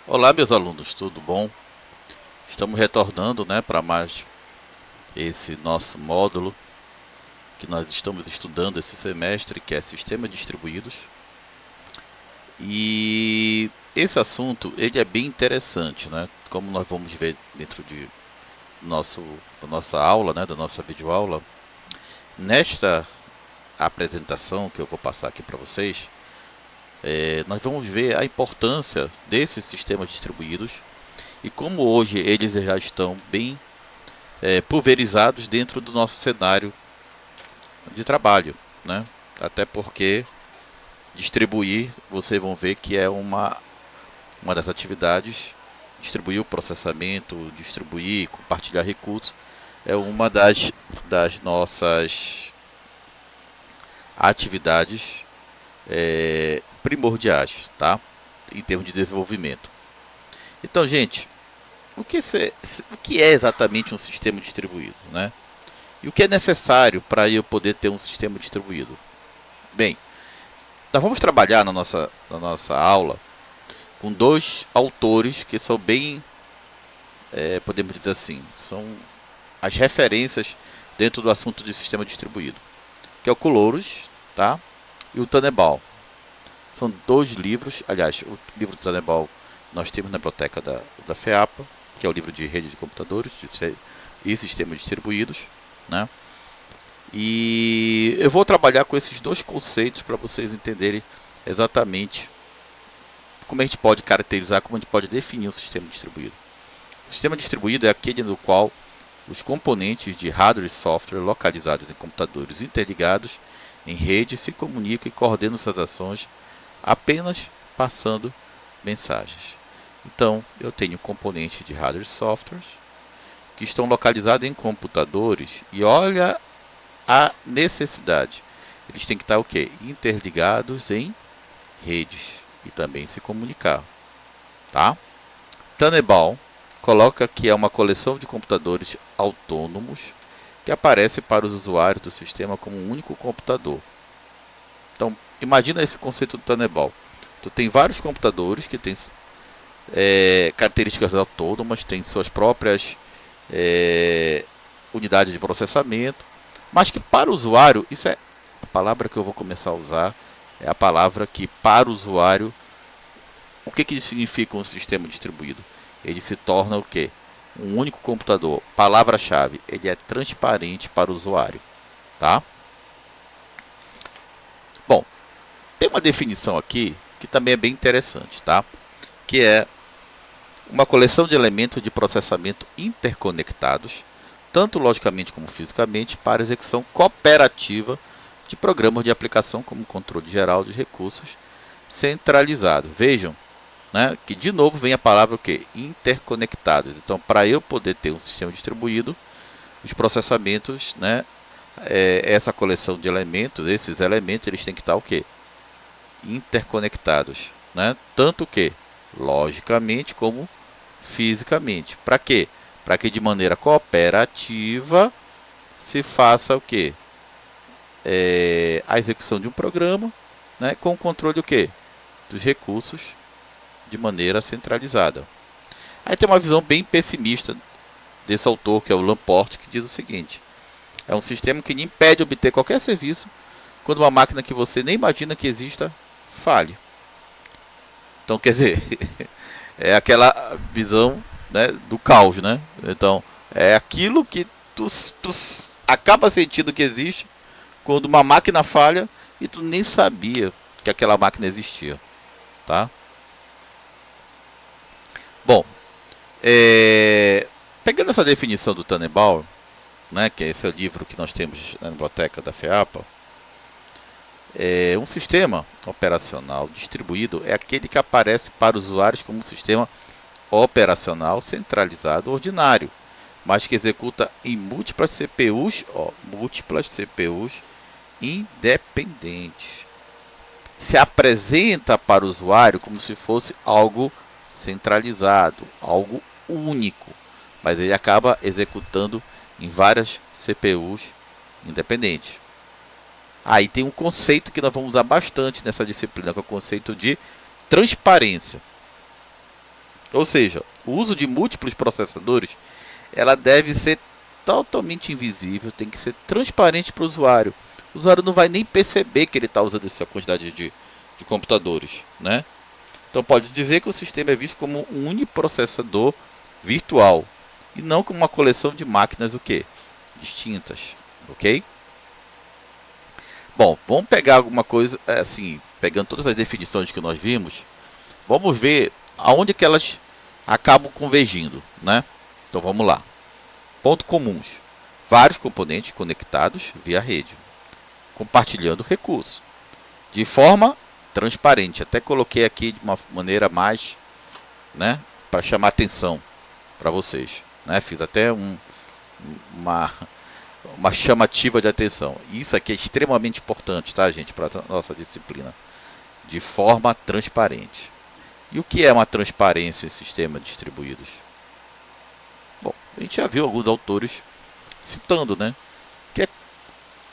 Olá, meus alunos, tudo bom? Estamos retornando, para mais esse nosso módulo que nós estamos estudando esse semestre, que é Sistemas Distribuídos. E esse assunto, ele é bem interessante, né? Como nós vamos ver dentro nosso, da nossa aula, da nossa videoaula, nesta apresentação que eu vou passar aqui para vocês, nós vamos ver a importância desses sistemas distribuídos e como hoje eles já estão bem pulverizados dentro do nosso cenário de trabalho, né? Até porque distribuir, vocês vão ver que é uma das atividades, distribuir o processamento, distribuir, compartilhar recursos, é uma das nossas atividades primordiais, tá? Em termos de desenvolvimento. Então, gente, o que é exatamente um sistema distribuído, né? E o que é necessário para eu poder ter um sistema distribuído? Bem, nós vamos trabalhar na nossa aula com dois autores que são bem, podemos dizer assim, são as referências dentro do assunto de sistema distribuído, que é o Coulouros, tá? E o Tannenbaum. São dois livros, aliás, o livro do Tannenbaum nós temos na biblioteca da FEAPA, que é o livro de rede de computadores e sistemas distribuídos, né? E eu vou trabalhar com esses dois conceitos para vocês entenderem exatamente como a gente pode caracterizar, como a gente pode definir um sistema distribuído. O sistema distribuído é aquele no qual os componentes de hardware e software localizados em computadores interligados em rede se comunicam e coordenam suas ações apenas passando mensagens. Então, eu tenho componentes de hardware e software que estão localizados em computadores e olha a necessidade. Eles têm que estar o quê? Interligados em redes e também se comunicar, tá? Tannenbaum coloca que é uma coleção de computadores autônomos que aparece para os usuários do sistema como um único computador. Então, imagina esse conceito do Tannenbaum. Tu tem vários computadores que têm características autônomas, têm suas próprias é, unidades de processamento, mas que para o usuário, isso é a palavra que eu vou começar a usar, é a palavra que para o usuário, o que significa um sistema distribuído? Ele se torna o quê? Um único computador. Palavra-chave, ele é transparente para o usuário, tá? Bom, tem uma definição aqui que também é bem interessante, tá? Que é uma coleção de elementos de processamento interconectados, tanto logicamente como fisicamente, para execução cooperativa de programas de aplicação como controle geral de recursos centralizado. Vejam, né, que de novo vem a palavra o quê? Interconectados. Então, para eu poder ter um sistema distribuído, os processamentos, né, essa coleção de elementos, esses elementos, eles têm que estar o quê? Interconectados, né? Tanto que logicamente como fisicamente. Para quê? Para que de maneira cooperativa se faça o quê? A execução de um programa, né, com o controle do quê? Dos recursos de maneira centralizada. Aí tem uma visão bem pessimista desse autor, que é o Laporte, que diz o seguinte: é um sistema que lhe impede de obter qualquer serviço quando uma máquina que você nem imagina que exista falhe. Então, quer dizer, é aquela visão, né, do caos, né? Então, é aquilo que tu acaba sentindo que existe quando uma máquina falha e tu nem sabia que aquela máquina existia, tá? Bom, pegando essa definição do Tannenbaum, né, que esse é o livro que nós temos na biblioteca da FEAPA, um sistema operacional distribuído é aquele que aparece para os usuários como um sistema operacional centralizado ordinário, mas que executa em múltiplas CPUs independentes. Se apresenta para o usuário como se fosse algo centralizado, algo único, mas ele acaba executando em várias CPUs independentes. Aí tem um conceito que nós vamos usar bastante nessa disciplina, que é o conceito de transparência. Ou seja, o uso de múltiplos processadores, ela deve ser totalmente invisível, tem que ser transparente para o usuário. O usuário não vai nem perceber que ele está usando essa quantidade de computadores, né? Então pode dizer que o sistema é visto como um uniprocessador virtual e não como uma coleção de máquinas o quê? Distintas, ok? Bom, vamos pegar alguma coisa assim, pegando todas as definições que nós vimos, vamos ver aonde que elas acabam convergindo, né? Então vamos lá. Pontos comuns: vários componentes conectados via rede, compartilhando recursos, de forma transparente. Até coloquei aqui de uma maneira mais, né, para chamar atenção para vocês, né? Fiz até uma, uma chamativa de atenção. Isso aqui é extremamente importante, tá, gente, para a nossa disciplina. De forma transparente. E o que é uma transparência em sistemas distribuídos? Bom, a gente já viu alguns autores citando, né? Que é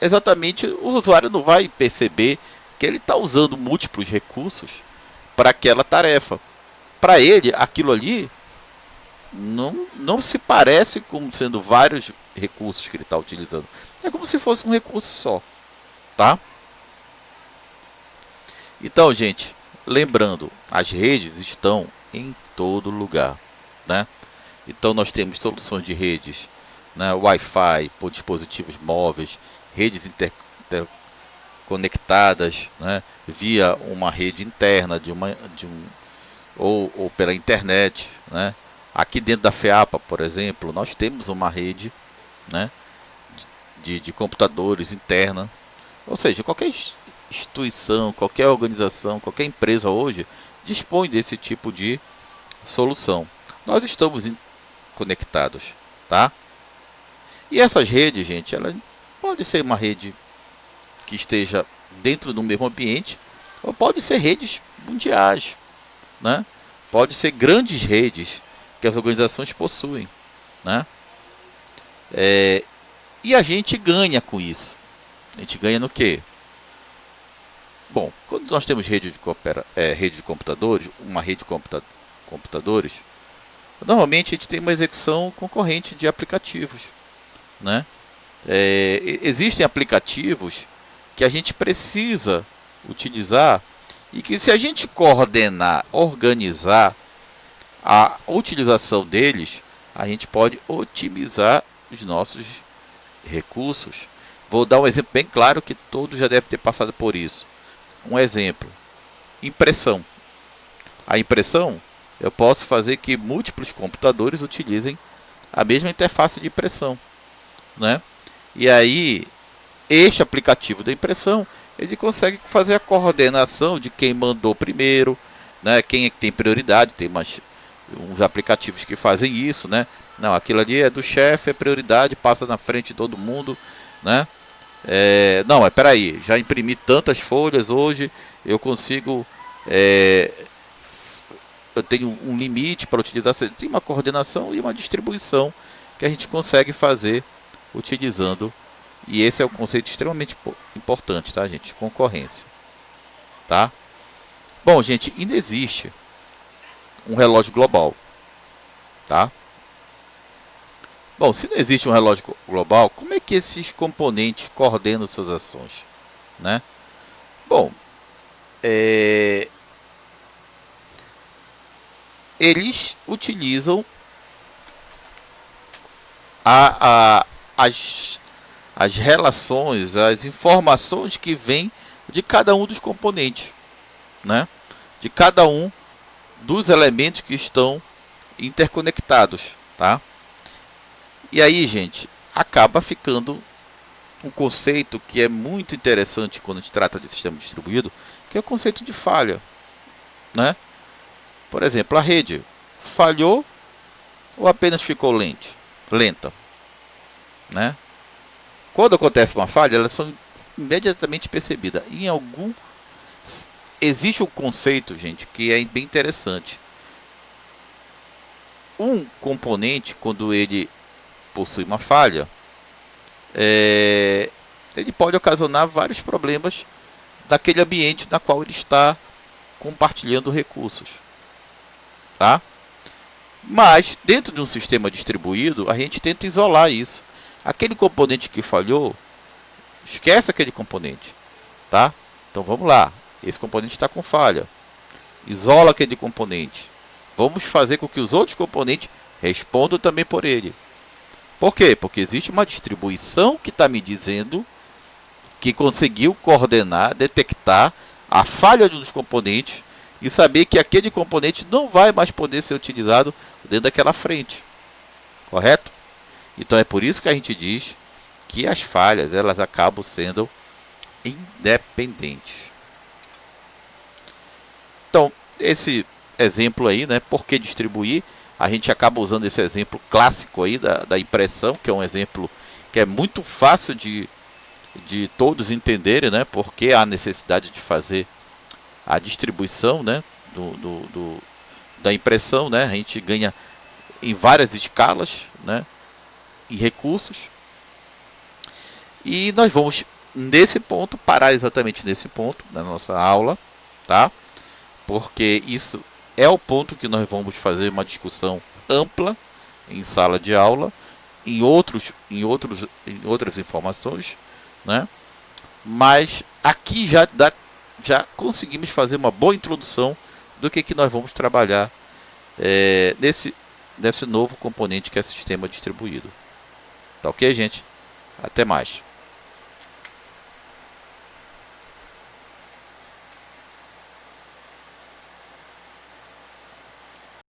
exatamente o usuário não vai perceber que ele está usando múltiplos recursos para aquela tarefa. Para ele, aquilo ali não se parece como sendo vários recursos que ele está utilizando. É como se fosse um recurso só, tá? Então, gente, lembrando, as redes estão em todo lugar, né? Então nós temos soluções de redes, né, Wi-Fi por dispositivos móveis, redes interconectadas, né, via uma rede interna ou pela internet, né? Aqui dentro da FEAPA, por exemplo, nós temos uma rede, né, de computadores interna. Ou seja, qualquer instituição, qualquer organização, qualquer empresa hoje dispõe desse tipo de solução. Nós estamos conectados, tá? E essas redes, gente, ela pode ser uma rede que esteja dentro do mesmo ambiente, ou pode ser redes mundiais, né? Pode ser grandes redes que as organizações possuem, né? E a gente ganha com isso. A gente ganha no quê? Bom, quando nós temos rede de computadores, uma rede de computadores, normalmente a gente tem uma execução concorrente de aplicativos, né? Existem aplicativos que a gente precisa utilizar e que, se a gente coordenar, organizar a utilização deles, a gente pode otimizar os nossos recursos. Vou dar um exemplo bem claro que todos já devem ter passado por isso. Um exemplo: impressão. A impressão, eu posso fazer que múltiplos computadores utilizem a mesma interface de impressão, né? E aí, este aplicativo da impressão, ele consegue fazer a coordenação de quem mandou primeiro, né? Quem é que tem prioridade. Tem uns aplicativos que fazem isso, né? Não, aquilo ali é do chefe, é prioridade, passa na frente de todo mundo, né? Não, mas peraí, já imprimi tantas folhas hoje, eu consigo, eu tenho um limite para utilizar. Tem uma coordenação e uma distribuição que a gente consegue fazer utilizando. E esse é um conceito extremamente importante, tá, gente? Concorrência, tá? Bom, gente, ainda existe um relógio global, tá? Bom, se não existe um relógio global, como é que esses componentes coordenam suas ações, né? Bom, eles utilizam as relações, as informações que vêm de cada um dos componentes, né? De cada um dos elementos que estão interconectados, tá? E aí, gente, acaba ficando um conceito que é muito interessante quando a gente trata de sistema distribuído, que é o conceito de falha, né? Por exemplo, a rede falhou ou apenas ficou lenta, né? Quando acontece uma falha, elas são imediatamente percebidas. Existe um conceito, gente, que é bem interessante. Um componente, quando ele possui uma falha, ele pode ocasionar vários problemas daquele ambiente na qual ele está compartilhando recursos, tá? Mas, dentro de um sistema distribuído, a gente tenta isolar isso. Aquele componente que falhou, esquece aquele componente, tá? Então vamos lá, esse componente está com falha. Isola aquele componente. Vamos fazer com que os outros componentes respondam também por ele. Por quê? Porque existe uma distribuição que está me dizendo que conseguiu coordenar, detectar a falha dos componentes e saber que aquele componente não vai mais poder ser utilizado dentro daquela frente. Correto? Então é por isso que a gente diz que as falhas elas acabam sendo independentes. Então, esse exemplo aí, né, por que distribuir? A gente acaba usando esse exemplo clássico aí da impressão, que é um exemplo que é muito fácil de todos entenderem, né, porque há necessidade de fazer a distribuição, né, da impressão, né, a gente ganha em várias escalas, né, em recursos. E nós vamos, nesse ponto, parar exatamente nesse ponto da nossa aula, tá? Porque isso é o ponto que nós vamos fazer uma discussão ampla em sala de aula, em outras informações, né? Mas aqui já conseguimos fazer uma boa introdução do que nós vamos trabalhar nesse novo componente que é sistema distribuído. Tá ok, gente? Até mais.